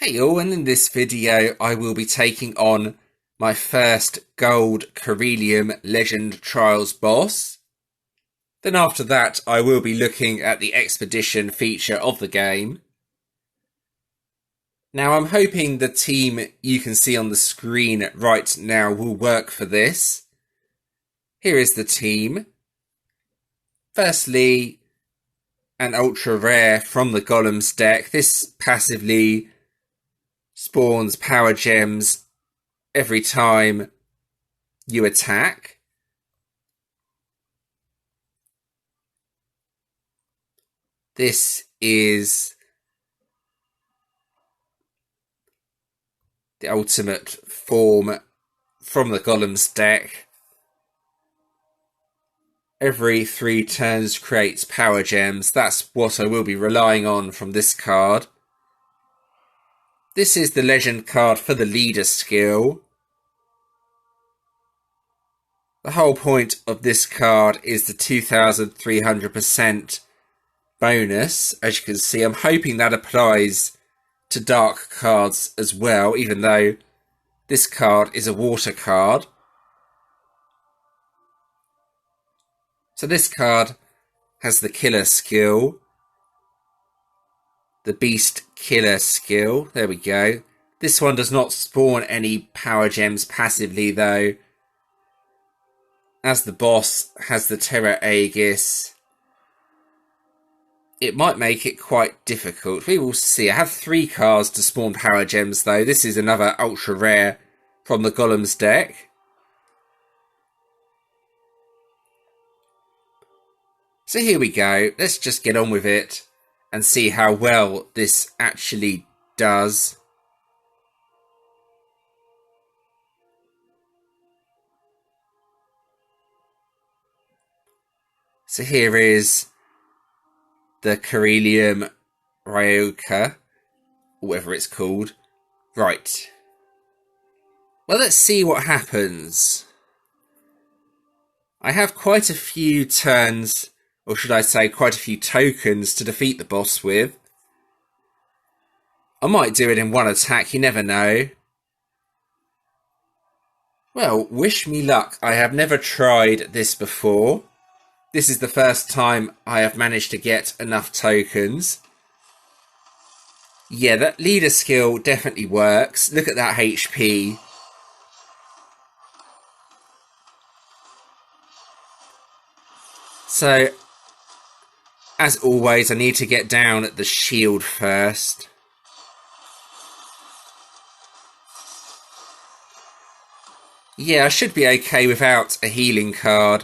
Hey all, and in this video I will be taking on my first gold Korelium Legend Trials boss. Then after that I will be looking at the expedition feature of the game. Now I'm hoping the team you can see on the screen right now will work for this. Here is the team. Firstly, an ultra rare from the Golem's deck. This passively spawns power gems every time you attack. This is the ultimate form from the Golem's deck. Every 3 turns creates power gems. That's what I will be relying on from this card. This is the legend card for the leader skill. The whole point of this card is the 2300% bonus. As you can see, I'm hoping that applies to dark cards as well, even though this card is a water card. So this card has the killer skill, the beast killer skill. There we go. This one does not spawn any power gems passively though, as the boss has the Terra Aegis. It might make it quite difficult. We will see. I have 3 cards to spawn power gems though. This is another ultra rare from the Golem's deck. So here we go. Let's just get on with it and see how well this actually does. So here is the Korelium Ryoka, whatever it's called. Right. Well, let's see what happens. I have quite a few turns, or should I say quite a few tokens to defeat the boss with. I might do it in one attack, you never know. Well, wish me luck. I have never tried this before. This is the first time I have managed to get enough tokens. Yeah, that leader skill definitely works. Look at that HP. So, as always, I need to get down at the shield first. Yeah, I should be okay without a healing card.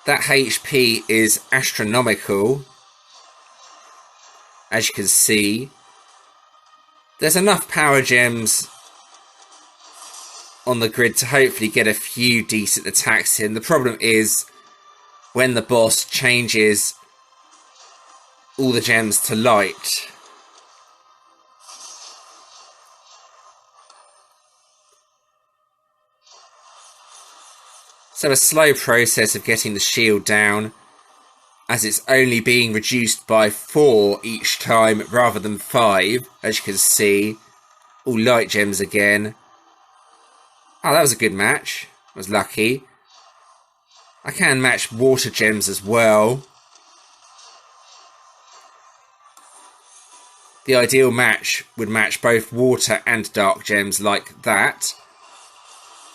That HP is astronomical, as you can see. There's enough power gems on the grid to hopefully get a few decent attacks in. The problem is when the boss changes all the gems to light. So a slow process of getting the shield down, as it's only being reduced by 4 each time rather than 5, as you can see. All light gems again. Oh, that was a good match. I was lucky. I can match water gems as well. The ideal match would match both water and dark gems like that.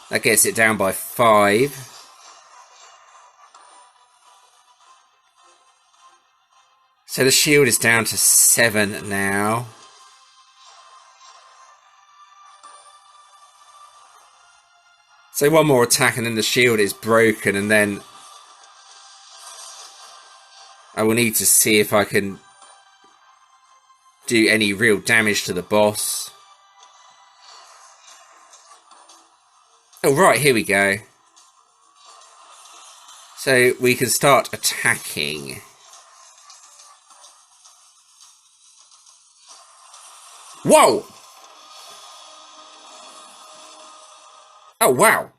That gets it down by 5. So the shield is down to 7 now. So one more attack and then the shield is broken, and then I will need to see if I can do any real damage to the boss. Oh right, here we go. So we can start attacking. Whoa! Oh wow.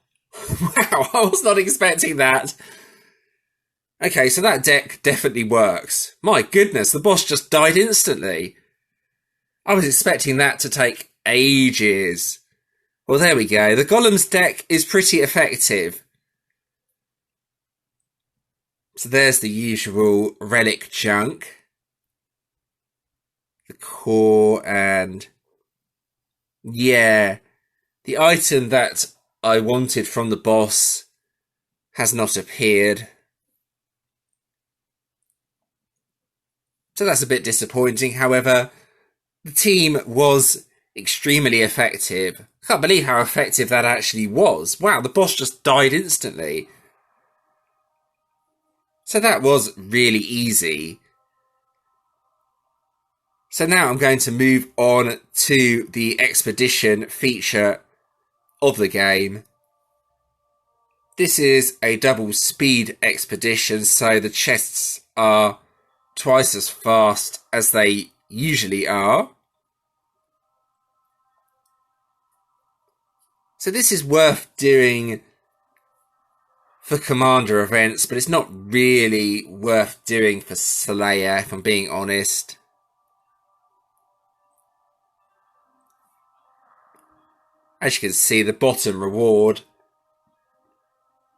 Wow, I was not expecting that. Okay, so that deck definitely works. My goodness, the boss just died instantly. I was expecting that to take ages. Well, there we go. The Golem's deck is pretty effective. So there's the usual relic junk. The core and... yeah, the item that I wanted from the boss has not appeared. So that's a bit disappointing. However, the team was extremely effective. I can't believe how effective that actually was. Wow, the boss just died instantly. So that was really easy. So now I'm going to move on to the expedition feature of the game. This is a double speed expedition, so the chests are twice as fast as they usually are. So this is worth doing for Commander events, but it's not really worth doing for Slayer, if I'm being honest. As you can see, the bottom reward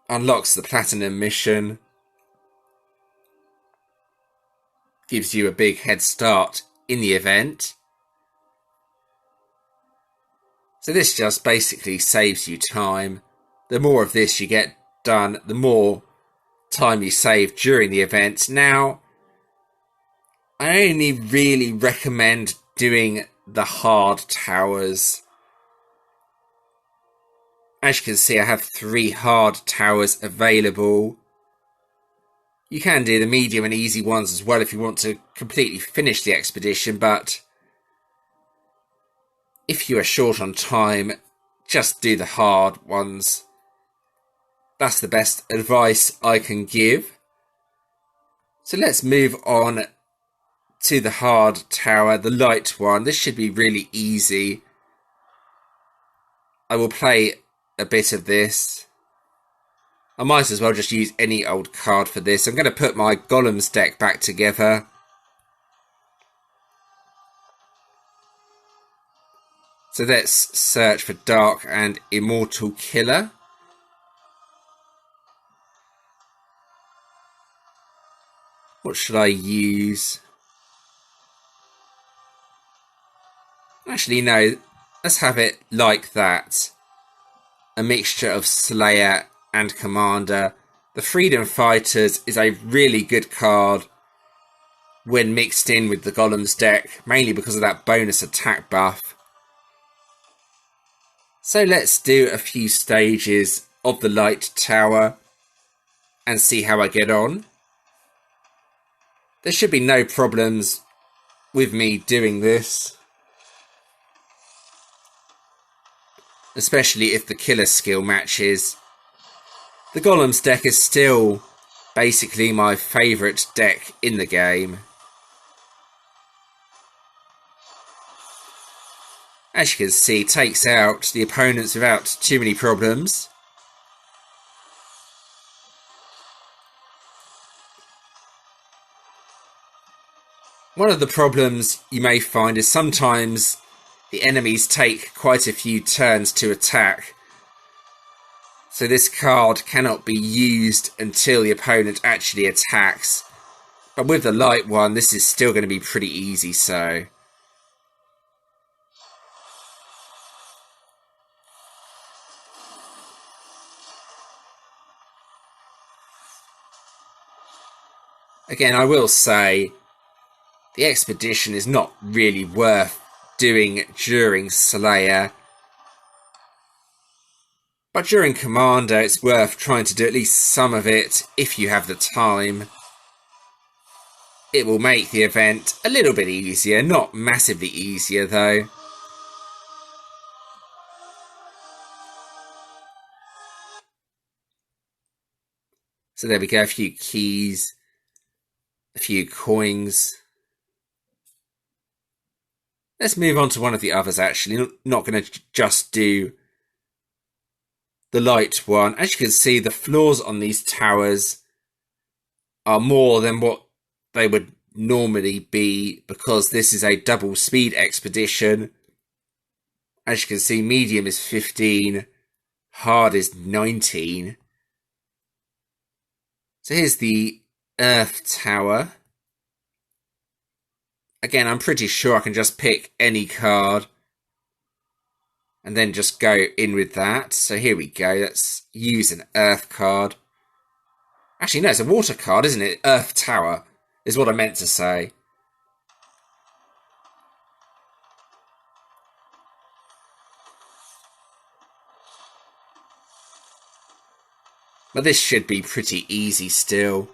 unlocks the Platinum mission. Gives you a big head start in the event. So this just basically saves you time. The more of this you get done, the more time you save during the event. Now, I only really recommend doing the hard towers. As you can see, I have 3 hard towers available. You can do the medium and easy ones as well if you want to completely finish the expedition, but if you are short on time, just do the hard ones. That's the best advice I can give. So let's move on to the hard tower, the light one. This should be really easy. I will play a bit of this. I might as well just use any old card for this. I'm going to put my Golem's deck back together. So let's search for Dark and Immortal Killer. What should I use? Actually, no. Let's have it like that. A mixture of Slayer and Commander. The Freedom Fighters is a really good card when mixed in with the Golem's deck, mainly because of that bonus attack buff. So let's do a few stages of the light tower and see how I get on. There should be no problems with me doing this, especially if the killer skill matches. The Golem's deck is still basically my favourite deck in the game. As you can see, takes out the opponents without too many problems. One of the problems you may find is sometimes the enemies take quite a few turns to attack. So this card cannot be used until the opponent actually attacks. But with the light one, this is still going to be pretty easy, so... Again, I will say, the expedition is not really worth doing during Slayer. But during Commander, it's worth trying to do at least some of it if you have the time. It will make the event a little bit easier, not massively easier though. So there we go, a few keys, a few coins. Let's move on to one of the others actually, not going to just do the light one. As you can see, the floors on these towers are more than what they would normally be because this is a double speed expedition. As you can see, medium is 15, hard is 19. So here's the Earth Tower. Again, I'm pretty sure I can just pick any card and then just go in with that. So here we go. Let's use an Earth card. Actually, no, it's a water card, isn't it? Earth Tower is what I meant to say. But this should be pretty easy still.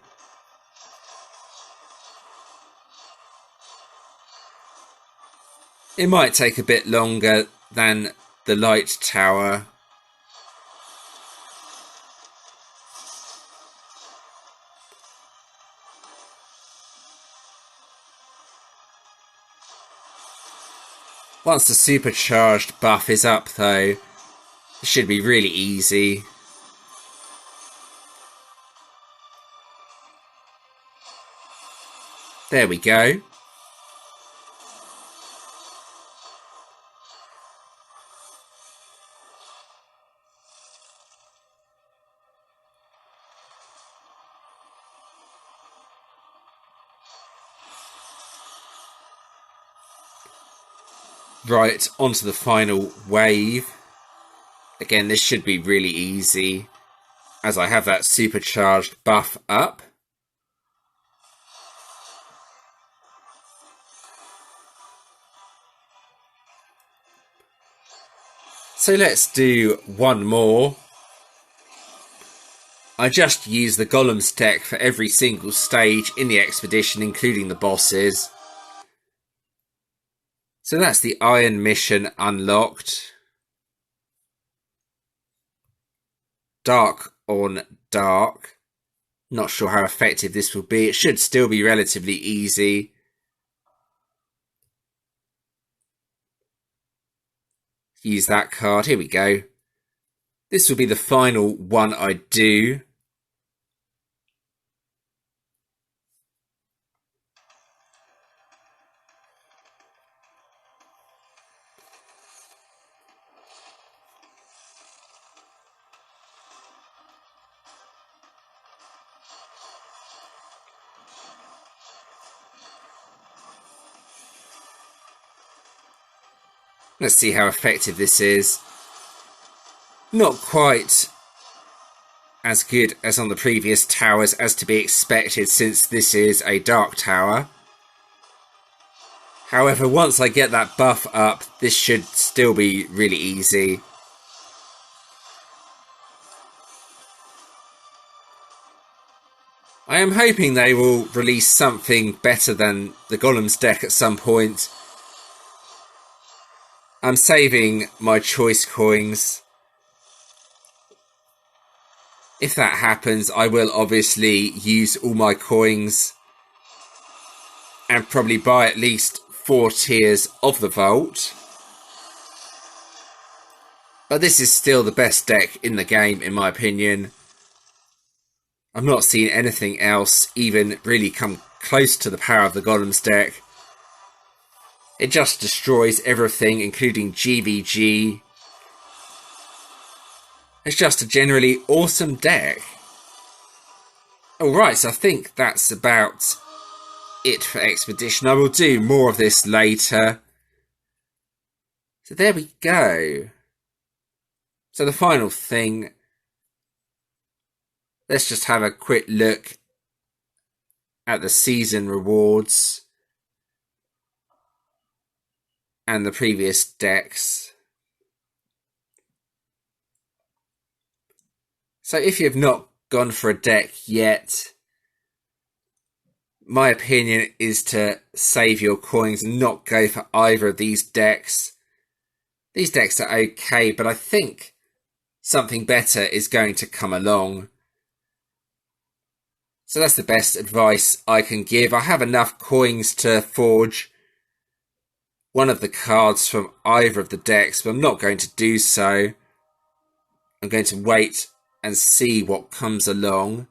It might take a bit longer than the Light Tower. Once the supercharged buff is up though, it should be really easy. There we go. Right, onto the final wave. Again, this should be really easy, as I have that supercharged buff up. So let's do one more. I just use the Golems deck for every single stage in the expedition, including the bosses. So that's the Iron Mission unlocked. Dark on Dark. Not sure how effective this will be. It should still be relatively easy. Use that card. Here we go. This will be the final one I do. Let's see how effective this is. Not quite as good as on the previous towers, as to be expected since this is a dark tower. However, once I get that buff up, this should still be really easy. I am hoping they will release something better than the Golems deck at some point. I'm saving my choice coins. If that happens, I will obviously use all my coins and probably buy at least 4 tiers of the vault. But this is still the best deck in the game, in my opinion. I've not seen anything else even really come close to the power of the Golems deck. It just destroys everything, including GVG. It's just a generally awesome deck. Alright, so I think that's about it for Expedition. I will do more of this later. So there we go. So the final thing, let's just have a quick look at the season rewards and the previous decks. So if you have not gone for a deck yet, my opinion is to save your coins and not go for either of these decks. These decks are okay, but I think something better is going to come along. So that's the best advice I can give. I have enough coins to forge one of the cards from either of the decks, but I'm not going to do so. I'm going to wait and see what comes along.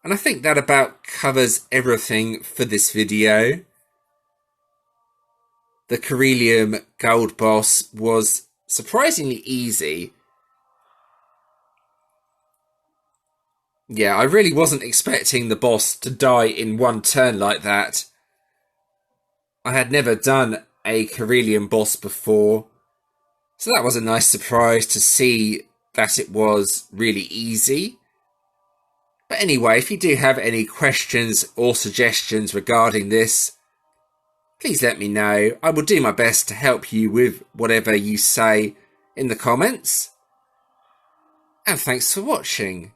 And I think that about covers everything for this video. The Korelium gold boss was surprisingly easy. Yeah, I really wasn't expecting the boss to die in one turn like that. I had never done a Korelium boss before, so that was a nice surprise to see that it was really easy. But anyway, if you do have any questions or suggestions regarding this, please let me know. I will do my best to help you with whatever you say in the comments. And thanks for watching.